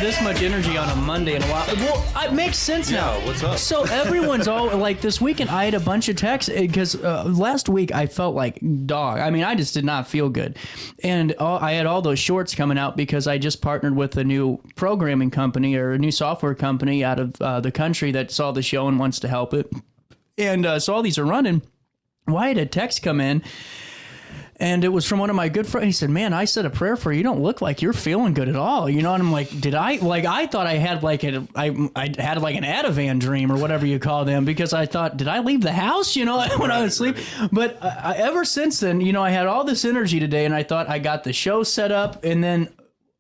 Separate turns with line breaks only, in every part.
this much energy on a Monday in a while. Well, it makes sense now.
Yeah, what's up?
So everyone's all like, this weekend I had a bunch of texts because last week I felt like dog. I mean, I just did not feel good. And I had all those shorts coming out because I just partnered with a new programming company or a new software company out of the country that saw the show and wants to help it. And so all these are running. Well, I had a text come in. And it was from one of my good friends. He said, man, I said a prayer for you. You don't look like you're feeling good at all. You know, and I'm like, did I? Like, I thought I had like I had like an Ativan dream or whatever you call them, because I thought, did I leave the house, you know, when I was asleep? Right. But ever since then, you know, I had all this energy today and I thought I got the show set up, and then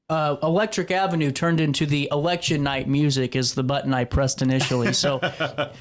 Electric Avenue turned into the election night music is the button I pressed initially. So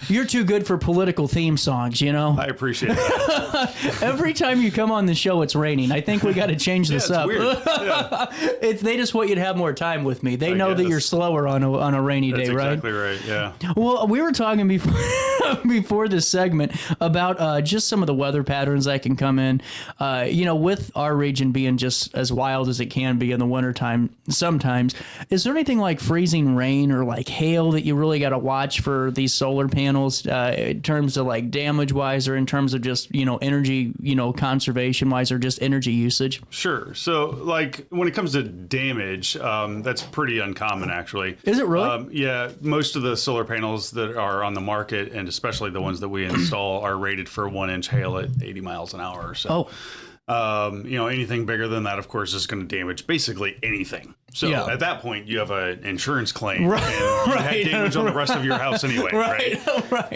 you're too good for political theme songs, you know?
I appreciate that.
Every time you come on the show, it's raining. I think we got to change this up.
Weird. Yeah.
They just want you to have more time with me. They know that you're slower on a rainy day, right?
That's exactly right, yeah.
Well, we were talking before this segment about just some of the weather patterns that can come in. You know, with our region being just as wild as it can be in the wintertime, sometimes, is there anything like freezing rain or like hail that you really got to watch for these solar panels in terms of like damage wise, or in terms of just, you know, energy, you know, conservation wise, or just energy usage?
Sure. So like when it comes to damage, that's pretty uncommon actually.
Is it really?
Yeah. Most of the solar panels that are on the market, and especially the ones that we install, are rated for 1-inch hail at 80 miles an hour or so.
Oh.
You know, anything bigger than that, of course, is going to damage basically anything. So at that point, you have an insurance claim,
right,
and you had damage on the rest of your house anyway, right?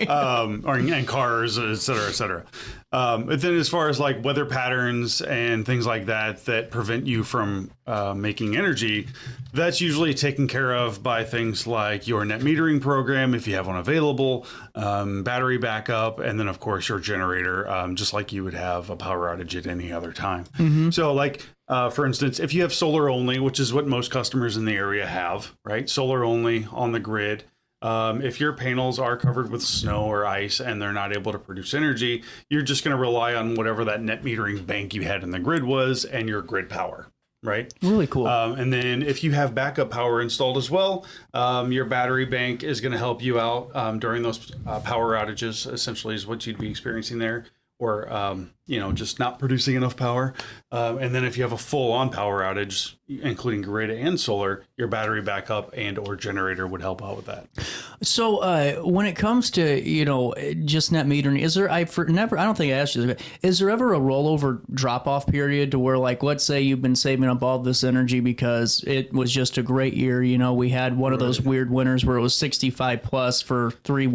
And cars, et cetera, et cetera. But then as far as like weather patterns and things like that prevent you from making energy, that's usually taken care of by things like your net metering program, if you have one available, battery backup, and then of course your generator, just like you would have a power outage at any other time. Mm-hmm. So like, for instance, if you have solar only, which is what most customers in the area have, right? Solar only on the grid. If your panels are covered with snow or ice and they're not able to produce energy, you're just going to rely on whatever that net metering bank you had in the grid was and your grid power, right?
Really cool.
And then if you have backup power installed as well, your battery bank is going to help you out during those power outages, essentially is what you'd be experiencing there. Or, you know, just not producing enough power. And then if you have a full on power outage, including grid and solar, your battery backup and or generator would help out with that.
So when it comes to, you know, just net metering, is there, I don't think I asked you this, is there ever a rollover drop off period to where, like, let's say you've been saving up all this energy because it was just a great year. You know, we had one of those weird winters where it was 65 plus for 3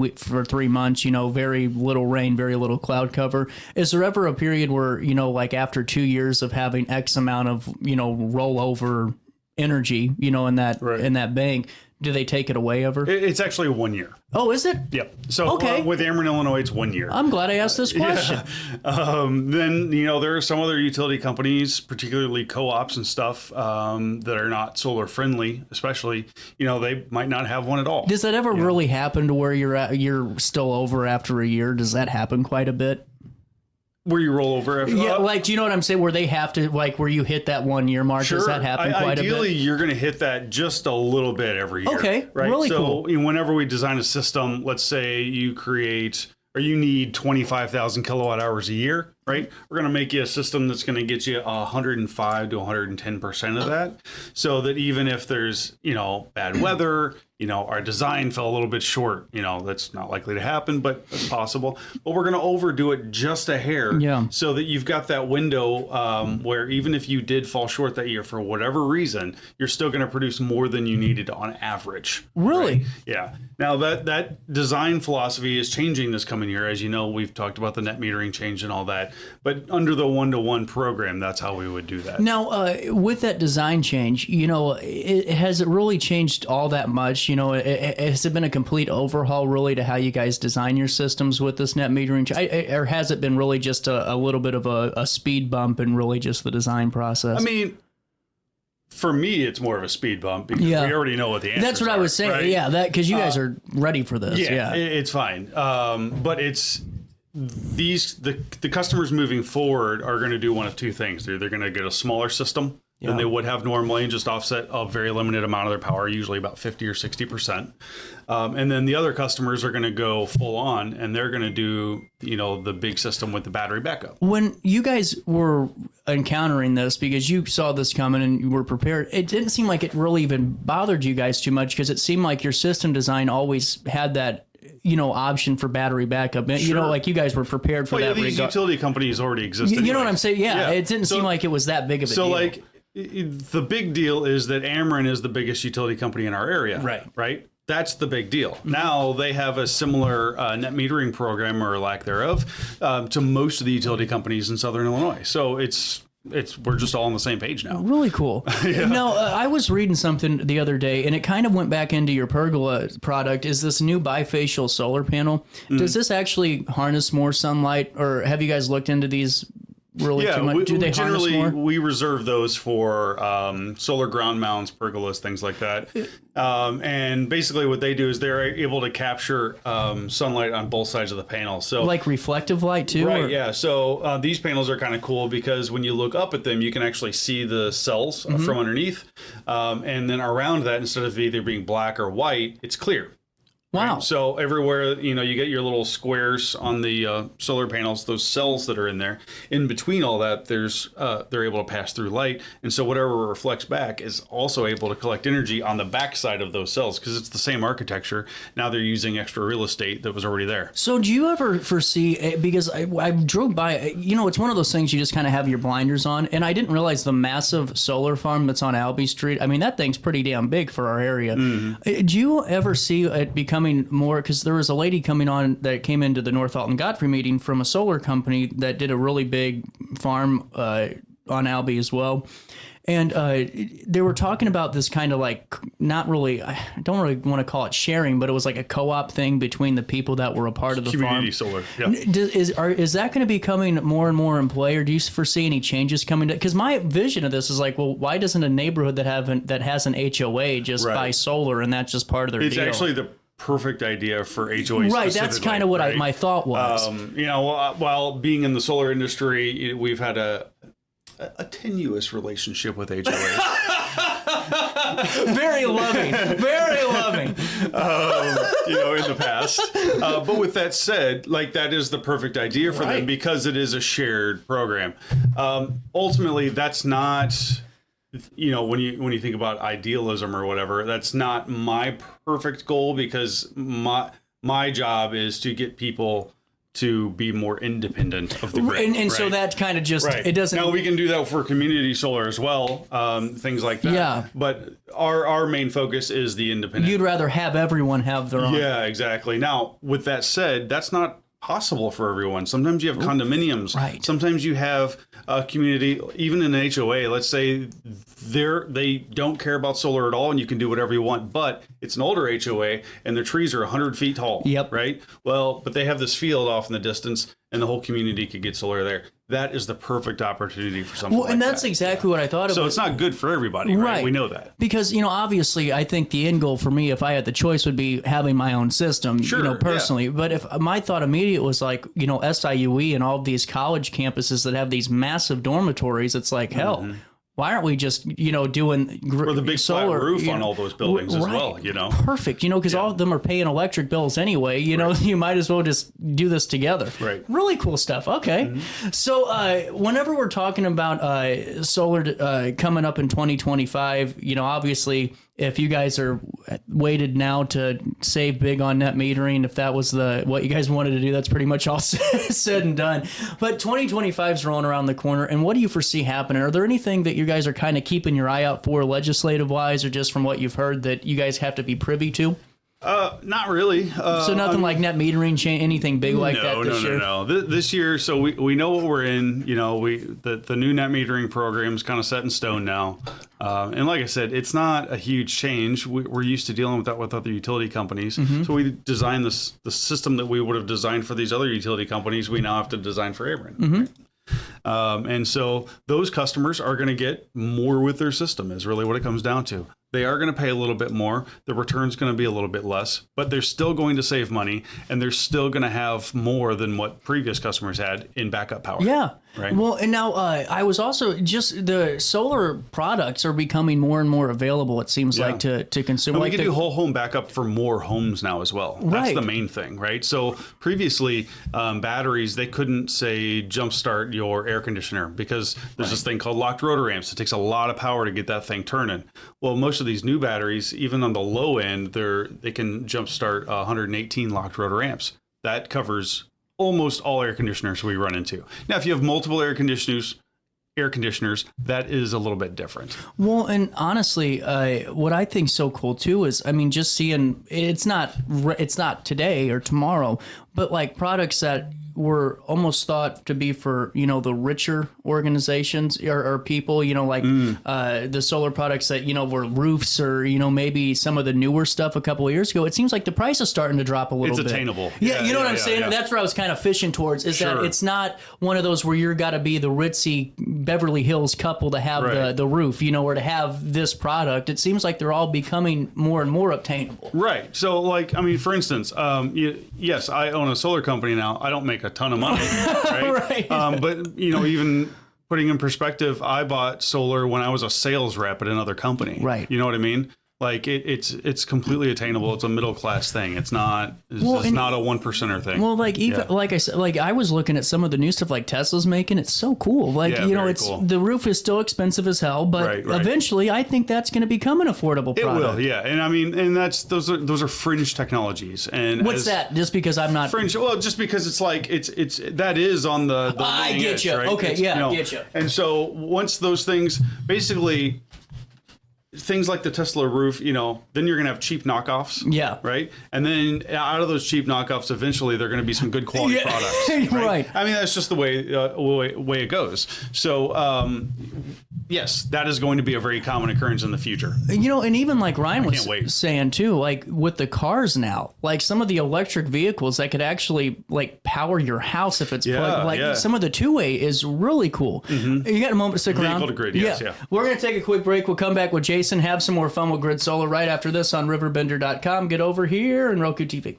months, you know, very little rain, very little cloud cover. Is there ever a period where, you know, like after 2 years of having X amount of, you know, rollover energy, you know, in that bank, do they take it away ever?
It's actually 1 year.
Oh, is it?
Yep. So with Ameren, Illinois, it's 1 year.
I'm glad I asked this question.
Yeah. Then, you know, there are some other utility companies, particularly co-ops and stuff, that are not solar friendly, especially, you know, they might not have one at all.
Does that ever really happen to where you're still over after a year? Does that happen quite a bit?
Where you roll over after
Yeah, like, do you know what I'm saying? Where they have to, like, where you hit that 1 year mark, does that happen quite a bit?
Ideally, you're going to hit that just a little bit every year.
Okay,
right?
really cool.
So whenever we design a system, let's say you need 25,000 kilowatt hours a year, right? We're going to make you a system that's going to get you 105 to 110% of that. So that even if there's, you know, bad weather, you know, our design fell a little bit short, you know, that's not likely to happen, but it's possible. But we're going to overdo it just a hair so that you've got that window where even if you did fall short that year for whatever reason, you're still going to produce more than you needed on average.
Really?
Right? Yeah. Now that design philosophy is changing this coming year. As you know, we've talked about the net metering change and all that, but under the 1-to-1 program, that's how we would do that.
Now, with that design change, you know, has it really changed all that much? You know, has it been a complete overhaul really to how you guys design your systems with this net metering? Or has it been really just a little bit of a speed bump and really just the design process?
I mean, for me, it's more of a speed bump because we already know what the answers are.
That's what I was saying.
Right?
Yeah, that because you guys are ready for this. Yeah,
it's fine. But it's the customers moving forward are going to do one of two things. They're going to get a smaller system than they would have normally, and just offset a very limited amount of their power, usually about 50 or 60%. And then the other customers are going to go full on, and they're going to do, the big system with the battery backup.
When you guys were encountering this, because you saw this coming and you were prepared, it didn't seem like it really even bothered you guys too much, because it seemed like your system design always had that option for battery backup.
Sure.
Like you guys were prepared for that.
These utility companies already exist.
You know what I'm saying? Yeah. It didn't seem like it was that big of a deal.
So like the big deal is that Ameren is the biggest utility company in our area. Right. That's the big deal. Now they have a similar net metering program, or lack thereof, to most of the utility companies in Southern Illinois. So we're just all on the same page now.
Really cool. No, I was reading something the other day, and it kind of went back into your pergola product. Is this new bifacial solar panel? Does this actually harness more sunlight, or have you guys looked into these really too much? Do they harness more?
We reserve those for solar ground mounts, pergolas, things like that. And basically what they do is they're able to capture sunlight on both sides of the panel. So
like reflective light too?
Right, yeah. So these panels are kind of cool because when you look up at them, you can actually see the cells from underneath. And then around that, instead of either being black or white, it's clear.
Wow.
Right? So everywhere, you get your little squares on the solar panels, those cells that are in there. In between all that, they're able to pass through light. And so whatever reflects back is also able to collect energy on the backside of those cells, because it's the same architecture. Now they're using extra real estate that was already there.
So do you ever foresee, because I drove by, it's one of those things you just kind of have your blinders on, and I didn't realize the massive solar farm that's on Albee Street. I mean, that thing's pretty damn big for our area. Do you ever see it becoming more, because there was a lady coming on that came into the North Alton Godfrey meeting from a solar company that did a really big farm on Albee as well, and they were talking about this kind of like, not really, I don't really want to call it sharing, but it was like a co-op thing between the people that were a part of the
community
farm.
Solar. Yeah.
Is that going to be coming more and more in play, or do you foresee any changes coming? Because my vision of this is like, well, why doesn't a neighborhood that has an HOA just buy solar, and that's just part of their
deal?
It's
actually the perfect idea for HOA.
Right, that's kind of what my thought was.
While being in the solar industry, we've had a tenuous relationship with HOA.
Very loving, very loving.
In the past. But with that said, like, that is the perfect idea for them, because it is a shared program. Ultimately, that's not, when you think about idealism or whatever, that's not my perfect goal, because my job is to get people to be more independent of the grid.
And so that kind of just, it doesn't...
Now, we can do that for community solar as well, things like that.
Yeah.
But our main focus is the independent.
You'd rather have everyone have their own.
Yeah, exactly. Now, with that said, that's not possible for everyone. Sometimes you have condominiums.
Right.
Sometimes you have a community, even in an HOA, let's say they don't care about solar at all, and you can do whatever you want, but it's an older HOA and their trees are 100 feet tall.
Yep.
Right? Well, but they have this field off in the distance, and the whole community could get solar there. That is the perfect opportunity for something
and that's exactly what I thought of.
So it's not good for everybody, right? We know that.
Because, obviously, I think the end goal for me, if I had the choice, would be having my own system, personally. Yeah. But if my thought immediate was like, SIUE and all of these college campuses that have these massive dormitories, it's like, hell, why aren't we just, doing
or the big
solar
flat roof on all those buildings as well,
Perfect, because all of them are paying electric bills anyway, you might as well just do this together.
Right.
Really cool stuff. Okay. So whenever we're talking about solar coming up in 2025, obviously, if you guys are waited now to save big on net metering, if that was what you guys wanted to do, that's pretty much all said and done. But 2025 is rolling around the corner, and what do you foresee happening? Are there anything that you guys are kind of keeping your eye out for legislative-wise, or just from what you've heard that you guys have to be privy to?
Not really.
So nothing like net metering, anything big like that this year?
No. This year, so we know what we're in. The new net metering program is kind of set in stone now. And like I said, it's not a huge change. We're used to dealing with that with other utility companies. So we designed the system that we would have designed for these other utility companies. We now have to design for Ameren. Right? And so those customers are going to get more with their system is really what it comes down to. They are going to pay a little bit more. The return's going to be a little bit less, but they're still going to save money, and they're still going to have more than what previous customers had in backup power.
Yeah.
right?
Well, and now I was also just the solar products are becoming more and more available. It seems like to consume.
And we
like
can do whole home backup for more homes now as well. That's
Right.
the main thing, right? So previously, batteries, they couldn't say jumpstart your air conditioner because there's this thing called locked rotor amps. It takes a lot of power to get that thing turning. Well, most of these new batteries, even on the low end, they can jumpstart 118 locked rotor amps. That covers almost all air conditioners we run into. Now, if you have multiple air conditioners, that is a little bit different.
Well, and honestly, what I think so cool too is, I mean, just seeing it's not today or tomorrow, but like products that were almost thought to be for, you know, the richer organizations or people, you know, like the solar products that, you know, were roofs or, you know, maybe some of the newer stuff a couple of years ago. It seems like the price is starting to drop a little bit.
It's attainable.
Yeah, you know what I'm saying? Yeah. That's where I was kind of fishing towards is that it's not one of those where you're got to be the ritzy Beverly Hills couple to have the roof, you know, or to have this product. It seems like they're all becoming more and more obtainable.
Right. So, like, I mean, for instance, yes, I own a solar company now. I don't make a ton of money, right? But, you know, even putting in perspective, I bought solar when I was a sales rep at another company.
Right.
You know what I mean? Like it's completely attainable. It's a middle class thing. It's not not a 1%er thing.
Well, like even like I said, like I was looking at some of the new stuff like Tesla's making. It's so cool. Like you know, it's cool. The roof is still expensive as hell, but eventually I think that's going to become an affordable product.
It will, yeah. And I mean, and those are fringe technologies. And
what's that? Just because I'm not
fringe? Well, just because it's like it's that is on the
I get
edge,
you.
right?
Okay, I get you.
And so once those things basically. Things like the Tesla roof, you know, then you're going to have cheap knockoffs. Yeah. Right. And then out of those cheap knockoffs, eventually they're going to be some good quality products. Right? I mean, that's just the way it goes. So, yes, that is going to be a very common occurrence in the future.
You know, and even like Ryan was saying too, like with the cars now, like some of the electric vehicles that could actually like power your house if it's plugged. Like some of the two-way is really cool. Mm-hmm. You got a moment to stick around?
Vehicle to grid, yes, yeah.
We're going to take a quick break. We'll come back with Jason, have some more fun with Grid Solar right after this on RiverBender.com. Get over here and Roku TV.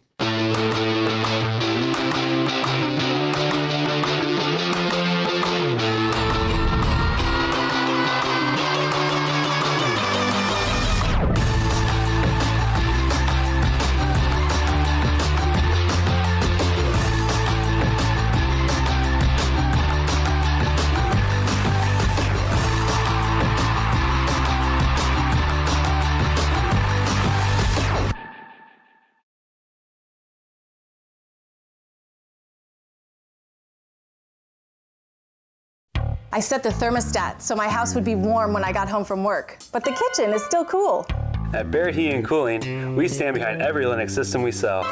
I set the thermostat so my house would be warm when I got home from work, but the kitchen is still cool.
At Barrett Heating and Cooling, we stand behind every Linux system we sell.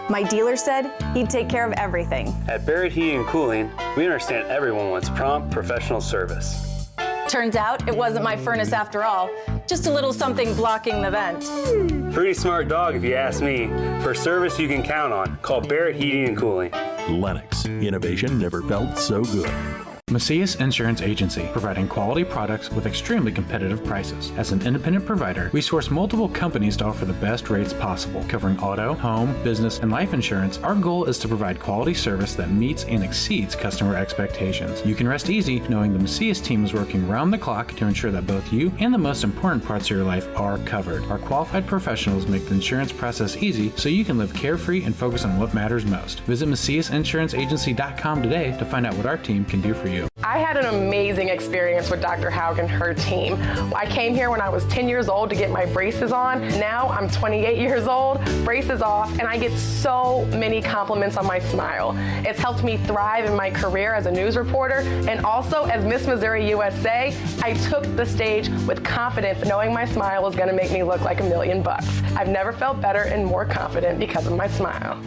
My dealer said he'd take care of everything.
At Barrett Heating and Cooling, we understand everyone wants prompt, professional service.
Turns out it wasn't my furnace after all, just a little something blocking the vent.
Pretty smart dog if you ask me. For service you can count on, call Barrett Heating and Cooling.
Lennox, innovation never felt so good.
Macias Insurance Agency, providing quality products with extremely competitive prices. As an independent provider, we source multiple companies to offer the best rates possible, covering auto, home, business, and life insurance. Our goal is to provide quality service that meets and exceeds customer expectations. You can rest easy knowing the Macias team is working round the clock to ensure that both you and the most important parts of your life are covered. Our qualified professionals make the insurance process easy so you can live carefree and focus on what matters most. Visit MaciasInsuranceAgency.com today to find out what our team can do for you.
I had an amazing experience with Dr. Haug and her team. I came here when I was 10 years old to get my braces on. Now I'm 28 years old, braces off, and I get so many compliments on my smile. It's helped me thrive in my career as a news reporter, and also as Miss Missouri USA, I took the stage with confidence, knowing my smile was gonna make me look like $1 million. I've never felt better and more confident because of my smile.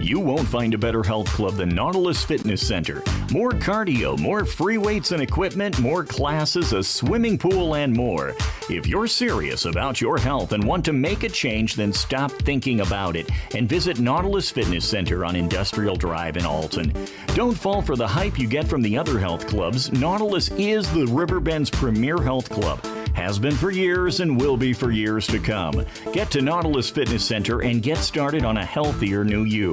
You won't find a better health club than Nautilus Fitness Center. More cardio, more free weights and equipment, more classes, a swimming pool, and more. If you're serious about your health and want to make a change, then stop thinking about it and visit Nautilus Fitness Center on Industrial Drive in Alton. Don't fall for the hype you get from the other health clubs. Nautilus is the Riverbend's premier health club. has been for years and will be for years to come. Get to Nautilus Fitness Center and get started on a healthier new you.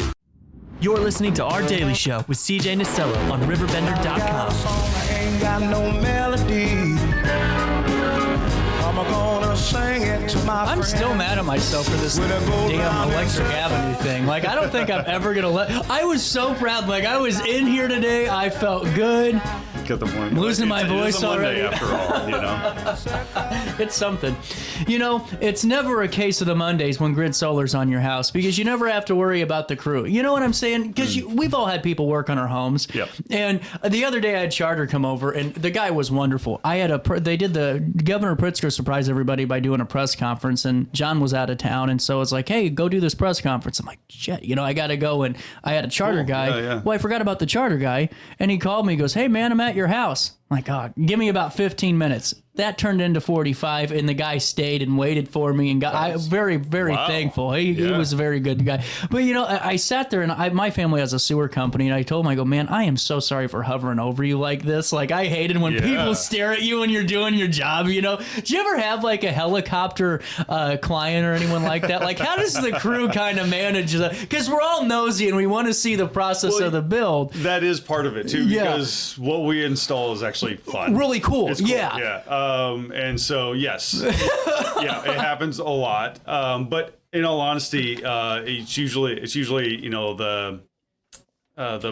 You're listening to Our Daily Show with CJ Nasello on RiverBender.com.
Ain't got no melody. I'm gonna sing it to my
I'm still mad at myself for this damn Electric Avenue thing. Like, I don't think I'm ever going to I was so proud. Like, I was in here today. I felt good.
Get the point.
Losing my voice
it's a Monday
already.
after all, you know.
It's something. You know, it's never a case of the Mondays when Grid Solar's on your house because you never have to worry about the crew. You know what I'm saying? Because we've all had people work on our homes.
Yep.
And the other day I had Charter come over, and the guy was wonderful. They did the Governor Pritzker surprised everybody by doing a press conference, and John was out of town, and so it's like, hey, go do this press conference. I'm like, shit, you know, I got to go. And I had a Charter guy.
Yeah.
Well, I forgot about the Charter guy, and he called me. He goes, hey, man, I'm at your house. I'm like, oh, give me about 15 minutes. That turned into 45, and the guy stayed and waited for me and got. I very, very thankful. He was a very good guy. But you know, I sat there, and my family has a sewer company, and I told him, I go, man, I am so sorry for hovering over you like this. Like, I hated when people stare at you when you're doing your job. You know, do you ever have like a helicopter client or anyone like that? Like, how does the crew kind of manage that? Because we're all nosy and we want to see the process of the build.
That is part of it too, because what we install is actually fun,
really cool.
It's cool.
Yeah.
And so, yes, it happens a lot. But in all honesty, it's usually, you know, the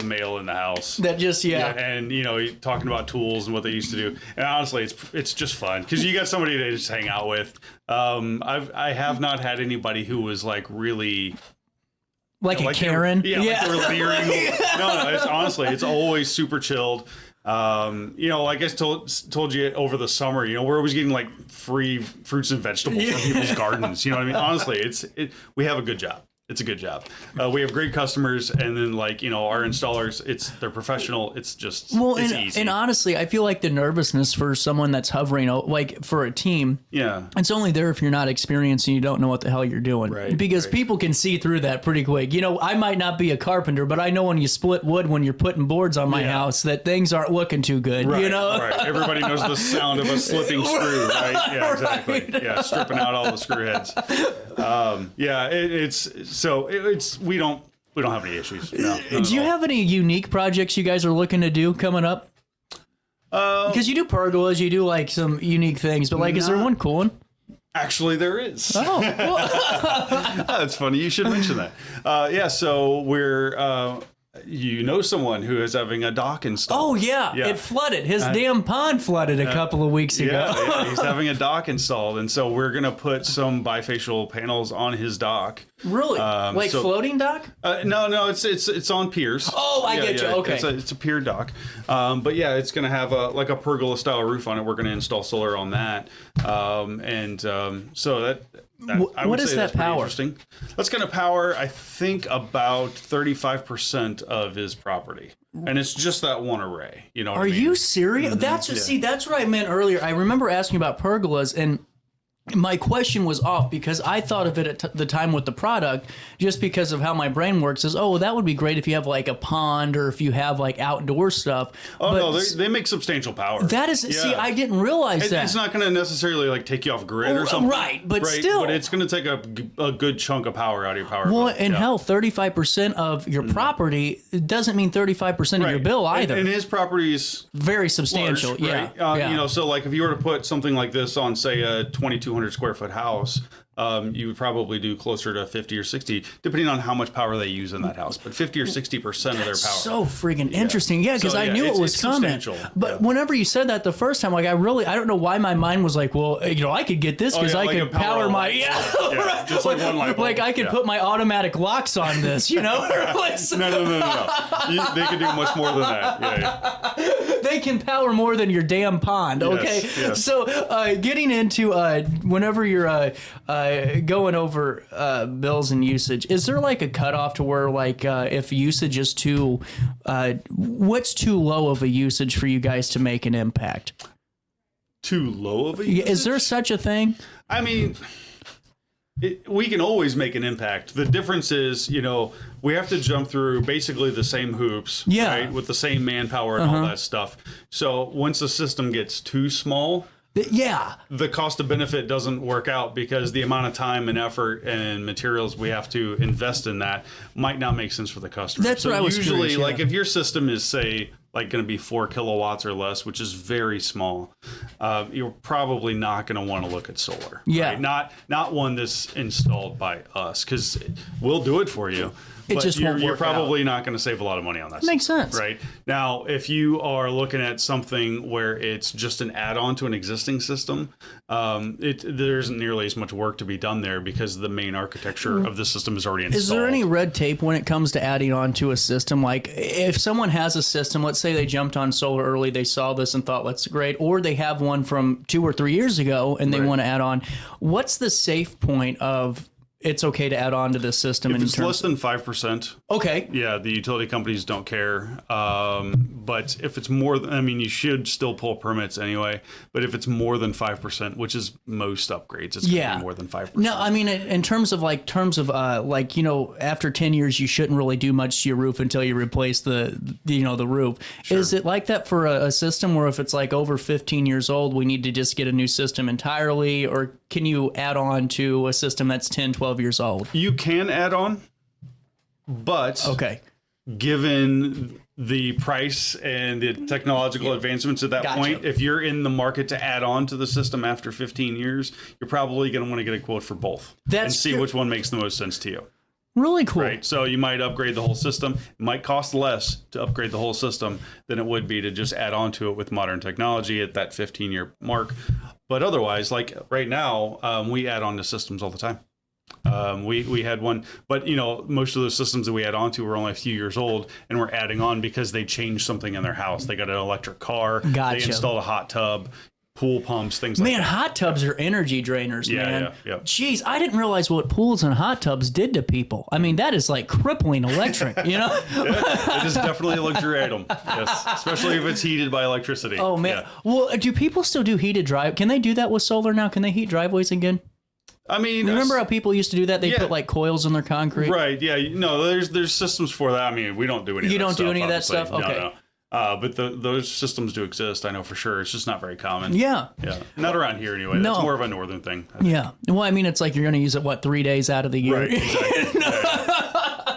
male in the house
that just
and you know, talking about tools and what they used to do. And honestly, it's just fun because you got somebody to just hang out with. I have not had anybody who was like really.
Like a Karen?
Like they were leering. No, it's always super chilled. You know, like I told you over the summer, you know, we're always getting like free fruits and vegetables from people's gardens. You know what I mean? Honestly, we have a good job. It's a good job. We have great customers, and then like, you know, our installers, they're professional. It's just it's easy.
And honestly, I feel like the nervousness for someone that's hovering, like for a team, it's only there if you're not experienced and you don't know what the hell you're doing.
Right,
because people can see through that pretty quick. You know, I might not be a carpenter, but I know when you split wood when you're putting boards on my house that things aren't looking too good.
Right,
you know,
right. Everybody knows the sound of a slipping screw, right? Yeah, exactly. Right. Yeah, stripping out all the screw heads. We don't have any issues. No,
do you have any unique projects you guys are looking to do coming up? Because you do pergolas, you do like some unique things, but like, is there one cool one?
Actually, there is.
Oh,
that's funny. You should mention that. So we're. You know someone who is having a dock installed.
Oh, yeah. It flooded. His damn pond flooded a couple of weeks ago.
Yeah, he's having a dock installed, and so we're going to put some bifacial panels on his dock.
Really? Floating dock?
No, it's on piers.
Oh, I get you. Okay.
It's a pier dock. But yeah, it's going to have a pergola-style roof on it. We're going to install solar on that. So that
what is that power?
Interesting. That's going to power, I think, about 35% of his property, and it's just that one array. You know?
Are you serious? Mm-hmm. That's what I meant earlier. I remember asking about pergolas, and my question was off because I thought of it at the time with the product, just because of how my brain works, is, oh, that would be great if you have like a pond or if you have like outdoor stuff.
Oh, no, they make substantial power.
That is, see, I didn't realize that.
It's not going to necessarily like take you off grid or something.
Right, but still.
But it's going to take a good chunk of power out of your power bill.
Well, and hell, 35% of your property doesn't mean 35% of your bill either.
And his property is
very substantial.
Large, right? You know, so like if you were to put something like this on, say, a 2,200 square foot house, you would probably do closer to 50 or 60, depending on how much power they use in that house. But 50 or 60% of their power.
So freaking interesting. Yeah, because I knew it was coming. But whenever you said that the first time, like I don't know why my mind was like, well, you know, I could get this because I could power my right.
Just like one light bulb.
Like I could put my automatic locks on this, you know?
No. They could do much more than that. Yeah.
They can power more than your damn pond. Okay.
Yes.
So getting into whenever you're going over bills and usage, is there like a cutoff to where like if usage is too what's too low of a usage for you guys to make an impact?
Too low of a usage?
Is there such a thing?
I mean, we can always make an impact. The difference is, you know, we have to jump through basically the same hoops, right, with the same manpower and all that stuff. So once the system gets too small, the cost of benefit doesn't work out because the amount of time and effort and materials we have to invest in that might not make sense for the customer.
That's what I was
usually
curious,
like if your system is say like going to be 4 kilowatts or less, which is very small, you're probably not going to want to look at solar.
Yeah.
Right? Not one that's installed by us, because we'll do it for you. But
just
you're,
won't
you're
work
probably not going to save a lot of money on that.
Makes sense.
Right? Now, if you are looking at something where it's just an add-on to an existing system, there isn't nearly as much work to be done there because the main architecture of the system is already installed.
Is there any red tape when it comes to adding on to a system? Like if someone has a system, let's say they jumped on solar early, they saw this and thought, that's great, or they have one from 2 or 3 years ago and they want to add on, what's the safe point of it's okay to add on to this system?
If it's less than 5%.
Okay.
Yeah, the utility companies don't care. But if it's more than, I mean, you should still pull permits anyway. But if it's more than 5%, which is most upgrades, it's going to be more than 5%.
No, I mean, in terms of after 10 years, you shouldn't really do much to your roof until you replace the roof. Sure. Is it like that for a system where if it's like over 15 years old, we need to just get a new system entirely? Or can you add on to a system that's 10, 12 years old?
You can add on, but given the price and the technological advancements at that point, if you're in the market to add on to the system after 15 years, you're probably going to want to get a quote for both and see which one makes the most sense to you.
Really cool.
Right. So you might upgrade the whole system. It might cost less to upgrade the whole system than it would be to just add on to it with modern technology at that 15-year mark. But otherwise, like right now, we add on to systems all the time. We had one, but most of those systems that we add on to were only a few years old, and we're adding on because they changed something in their house. They got an electric car. They installed a hot tub, pool pumps, things like that. Man,
hot tubs are energy drainers, man.
Yeah.
Jeez, I didn't realize what pools and hot tubs did to people. I mean, that is like crippling electric,
It is definitely a luxury item. Yes, especially if it's heated by electricity.
Oh, man. Well, do people still do heated drive? Can they do that with solar now? Can they heat driveways again?
I mean,
remember how people used to do that? They put like coils in their concrete.
Right. Yeah. No, there's systems for that. I mean, we don't do any.
You
of that
don't
stuff,
do any of that
obviously.
stuff. Okay.
No. But those systems do exist. I know for sure. It's just not very common.
Yeah.
Not around here anyway.
No.
That's more of a northern thing.
Yeah. Well, I mean, it's like you're going to use it 3 days out of the year.
Right. Exactly.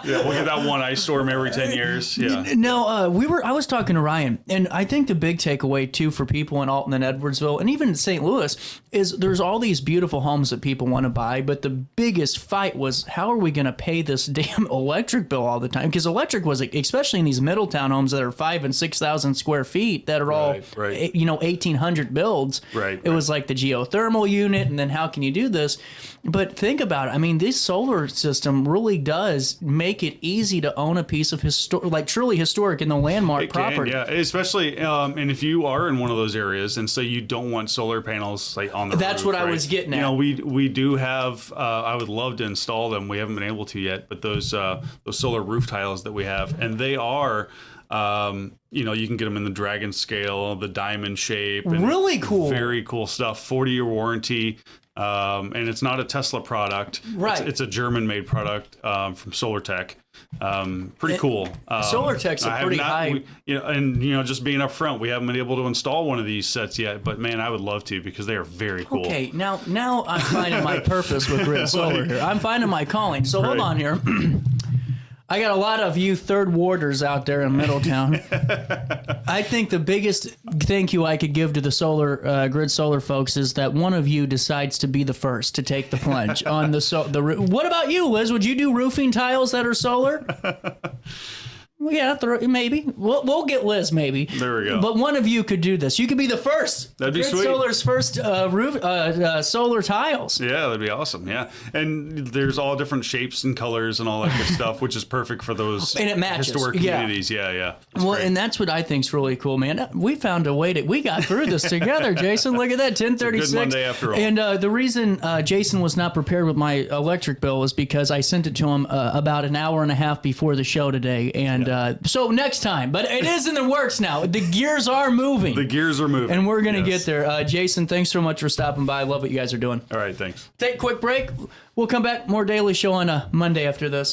Yeah, we'll get that one ice storm every 10 years. Yeah.
No, I was talking to Ryan, and I think the big takeaway too for people in Alton and Edwardsville and even in St. Louis is there's all these beautiful homes that people want to buy, but the biggest fight was how are we going to pay this damn electric bill all the time? Because electric was, especially in these Middletown homes that are 5,000 and 6,000 square feet that are all 1,800 builds.
Right.
It was like the geothermal unit, and then how can you do this? But think about it. I mean, this solar system really does make it easy to own a piece of truly historic in the landmark property.
Yeah, especially and if you are in one of those areas and say you don't want solar panels like on the
That's
roof,
what I was getting at.
We do have. I would love to install them. We haven't been able to yet, but those solar roof tiles that we have, and they are. You can get them in the dragon scale, the diamond shape. And
really cool.
Very cool stuff. 40-year warranty. And it's not a Tesla product.
Right.
It's a German-made product from SolarTech. Pretty cool.
SolarTech's a pretty high.
Just being up front, we haven't been able to install one of these sets yet. But man, I would love to because they are very cool.
Okay, now I'm finding my purpose with Grid Solar here. I'm finding my calling. So hold on here. I got a lot of you third warders out there in Middletown. I think the biggest thank you I could give to the Grid Solar folks is that one of you decides to be the first to take the plunge on the roof. What about you, Liz? Would you do roofing tiles that are solar? Well, yeah, maybe. We'll get Liz, maybe.
There we go.
But one of you could do this. You could be the first.
That'd be
Grid
sweet.
Solar's first solar tiles.
Yeah, that'd be awesome. Yeah, and there's all different shapes and colors and all that good stuff, which is perfect for those
and it matches.
historic communities. Yeah.
Well, great. And that's what I think's really cool, man. We found a way we got through this together, Jason. Look at that, 10:36.
Good Monday after all.
And the reason Jason was not prepared with my electric bill is because I sent it to him about an hour and a half before the show today, and. So next time, but it is in the works now. The gears are moving. And we're going to get there. Jason, thanks so much for stopping by. I love what you guys are doing.
All right, thanks.
Take a quick break. We'll come back. More Daily Show on a Monday after this.